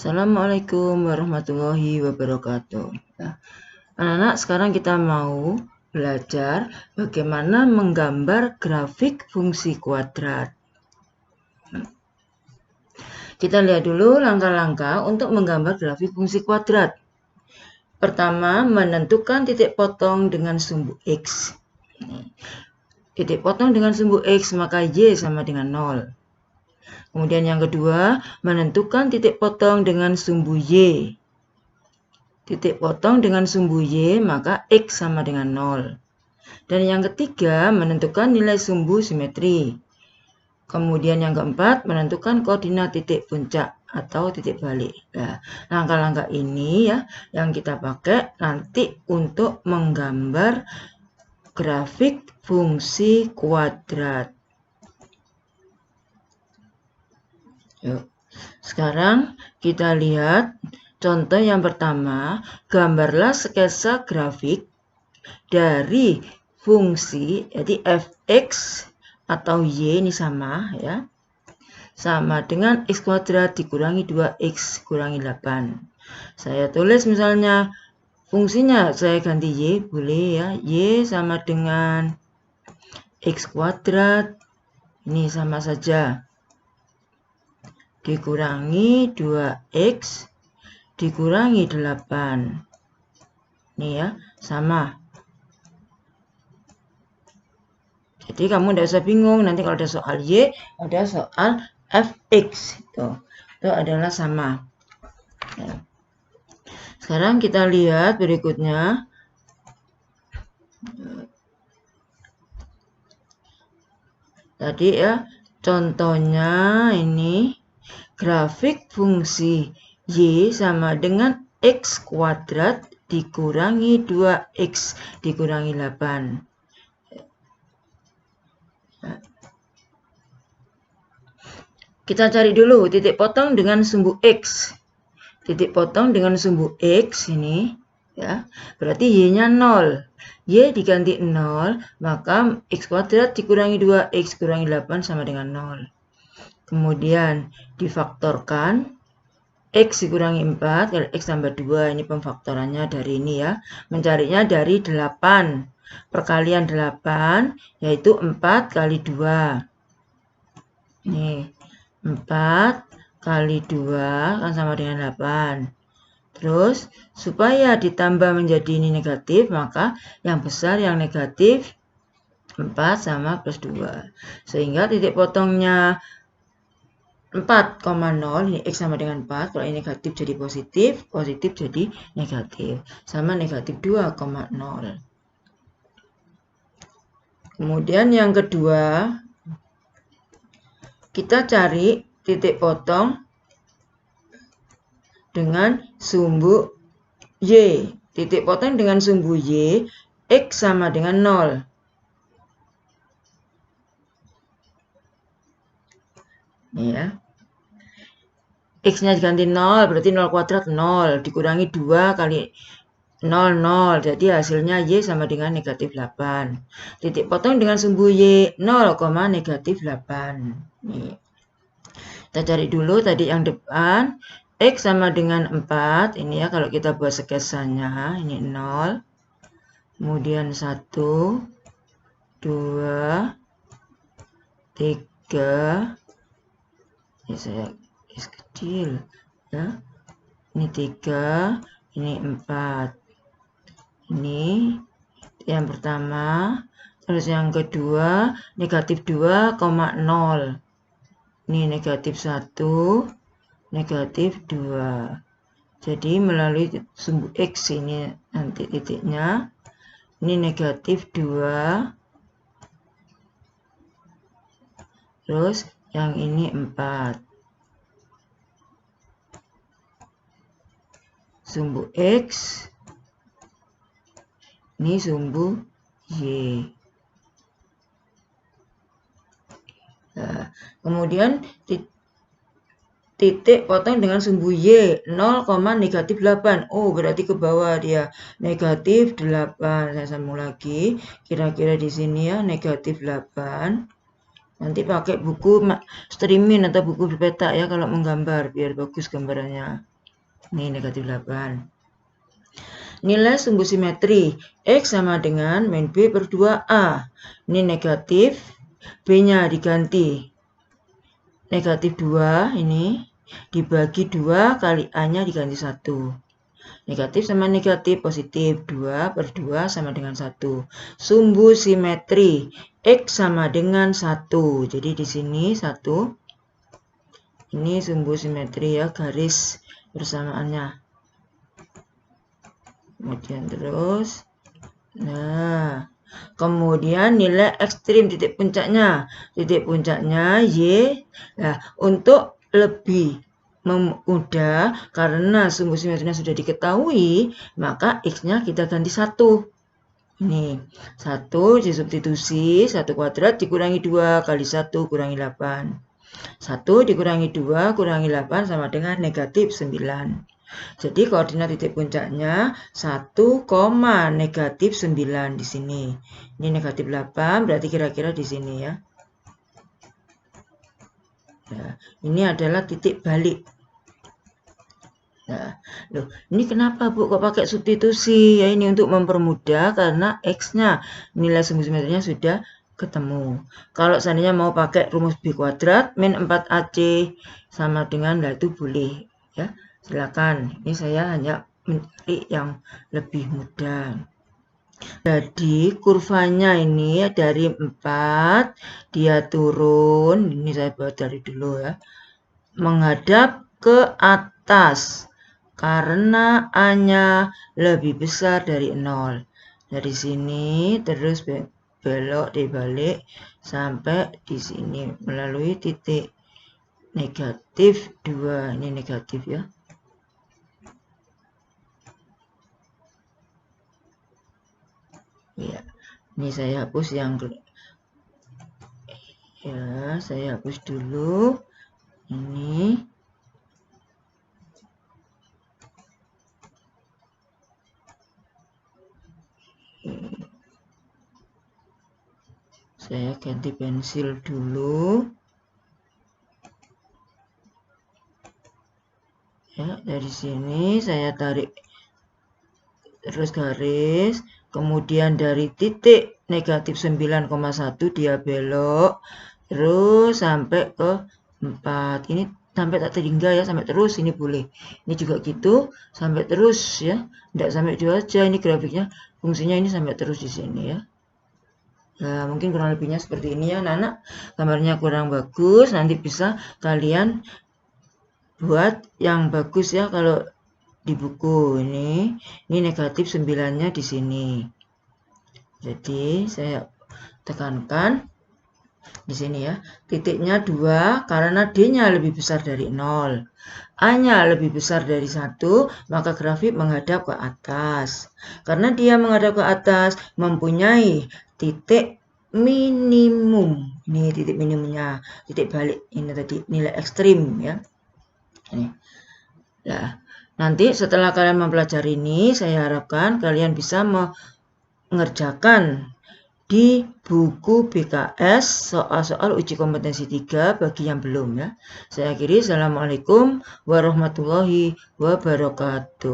Assalamualaikum warahmatullahi wabarakatuh. Nah, anak-anak, sekarang kita mau belajar bagaimana menggambar grafik fungsi kuadrat. Kita lihat dulu langkah-langkah untuk menggambar grafik fungsi kuadrat. Pertama, menentukan titik potong dengan sumbu X. Titik potong dengan sumbu X, maka Y sama dengan 0. Kemudian yang kedua, menentukan titik potong dengan sumbu Y. Titik potong dengan sumbu Y, maka X sama dengan 0. Dan yang ketiga, menentukan nilai sumbu simetri. Kemudian yang keempat, menentukan koordinat titik puncak atau titik balik. Nah, langkah-langkah ini ya yang kita pakai nanti untuk menggambar grafik fungsi kuadrat. Yuk, sekarang kita lihat contoh yang pertama. Gambarlah sketsa grafik dari fungsi, jadi fx atau y ini sama ya, sama dengan x kuadrat dikurangi 2x kurangi 8. Saya tulis misalnya fungsinya, saya ganti y, boleh ya, y sama dengan x kuadrat, ini sama saja, dikurangi 2x dikurangi 8. Ini ya, sama. Jadi kamu tidak usah bingung, nanti kalau ada soal Y, ada soal fx. Itu adalah sama. Ya. Sekarang kita lihat berikutnya. Tadi ya, contohnya ini. Grafik fungsi Y sama dengan X kuadrat dikurangi 2X dikurangi 8. Kita cari dulu titik potong dengan sumbu X. Titik potong dengan sumbu X ini, ya, berarti Y-nya 0. Y diganti 0, maka X kuadrat dikurangi 2X kurangi 8 sama dengan 0. Kemudian difaktorkan, X dikurangi 4, kalau X tambah 2, ini pemfaktorannya dari ini ya. Mencarinya dari 8, perkalian 8, yaitu 4 kali 2. Nih, 4 kali 2 kan sama dengan 8. Terus, supaya ditambah menjadi ini negatif, maka yang besar yang negatif 4 sama plus 2. Sehingga titik potongnya 4,0, ini X sama dengan 4, kalau ini negatif jadi positif, positif jadi negatif, sama negatif 2,0. Kemudian yang kedua, kita cari titik potong dengan sumbu Y. Titik potong dengan sumbu Y, X sama dengan 0. Ini ya. X-nya diganti 0, berarti 0 kuadrat 0, dikurangi 2 kali 0, 0. Jadi hasilnya Y sama dengan negatif 8. Titik potong dengan sumbu Y 0, negatif 8. Nih. Kita cari dulu tadi yang depan. X sama dengan 4. Ini ya kalau kita buat sketsanya. Ini 0. Kemudian 1, 2, 3. Ini saya kecil ya, ini 3, ini 4, ini yang pertama. Terus yang kedua negatif 2,0, ini negatif 1, negatif 2. Jadi melalui sumbu X ini nanti titiknya, ini negatif 2, terus yang ini 4. Sumbu X, ini sumbu Y. Nah, kemudian titik potong dengan sumbu Y 0, negatif 8. Oh, berarti ke bawah dia negatif 8. Saya sambung lagi, kira-kira di sini ya, negatif 8. Nanti pakai buku streaming atau buku berpeta ya kalau menggambar, biar bagus gambarannya. Ini negatif 8. Nilai sumbu simetri X sama dengan min B per 2A. Ini negatif, B-nya diganti negatif 2, ini dibagi 2 kali A-nya diganti 1. Negatif sama negatif, positif. 2 per 2 sama dengan 1. Sumbu simetri X sama dengan 1. Jadi di sini 1. Ini sumbu simetri ya, garis persamaannya. Kemudian terus. Nah, kemudian nilai ekstrim titik puncaknya. Titik puncaknya Y. Nah, untuk lebih mudah, karena sumbu simetrinya sudah diketahui, maka X-nya kita ganti 1. Ini 1 disubstitusi 1 kuadrat dikurangi 2 kali 1 kurangi 8. 1 dikurangi 2 kurangi 8 sama dengan negatif 9. Jadi koordinat titik puncaknya 1, negatif 9 di sini. Ini negatif 8, berarti kira-kira di sini ya. Nah, ini adalah titik balik. Nah, loh, ini kenapa Bu kok pakai substitusi? Ya ini untuk mempermudah karena X-nya nilai sumbu simetrinya sudah ketemu. Kalau seandainya mau pakai rumus B kuadrat min 4AC sama dengan, nah itu boleh ya. Silakan. Ini saya hanya mencari yang lebih mudah. Jadi kurvanya ini dari 4 dia turun, ini saya buat dari dulu ya, menghadap ke atas karena A-nya lebih besar dari 0. Dari sini terus belok dibalik sampai di sini melalui titik negatif 2. Ini negatif ya. Ya, ini saya hapus yang ya, saya hapus dulu ini. Saya ganti pensil dulu. Ya, dari sini saya tarik terus garis. Kemudian dari titik negatif 9,1 dia belok terus sampai ke 4. Ini sampai tak terhingga ya, sampai terus ini boleh. Ini juga gitu, sampai terus ya. Tidak sampai itu aja, ini grafiknya fungsinya ini sampai terus di sini ya. Nah, mungkin kurang lebihnya seperti ini ya anak-anak. Gambarnya kurang bagus, nanti bisa kalian buat yang bagus ya kalau di buku ini negatif 9-nya di sini. Jadi saya tekankan di sini ya. Titiknya 2 karena D-nya lebih besar dari 0. A-nya lebih besar dari 1, maka grafik menghadap ke atas. Karena dia menghadap ke atas mempunyai titik minimum. Ini titik minimumnya, titik balik ini tadi nilai ekstrim ya. Ini. Nah, nanti setelah kalian mempelajari ini, saya harapkan kalian bisa mengerjakan di buku BKS soal-soal uji kompetensi 3 bagi yang belum ya. Saya akhiri, assalamualaikum warahmatullahi wabarakatuh.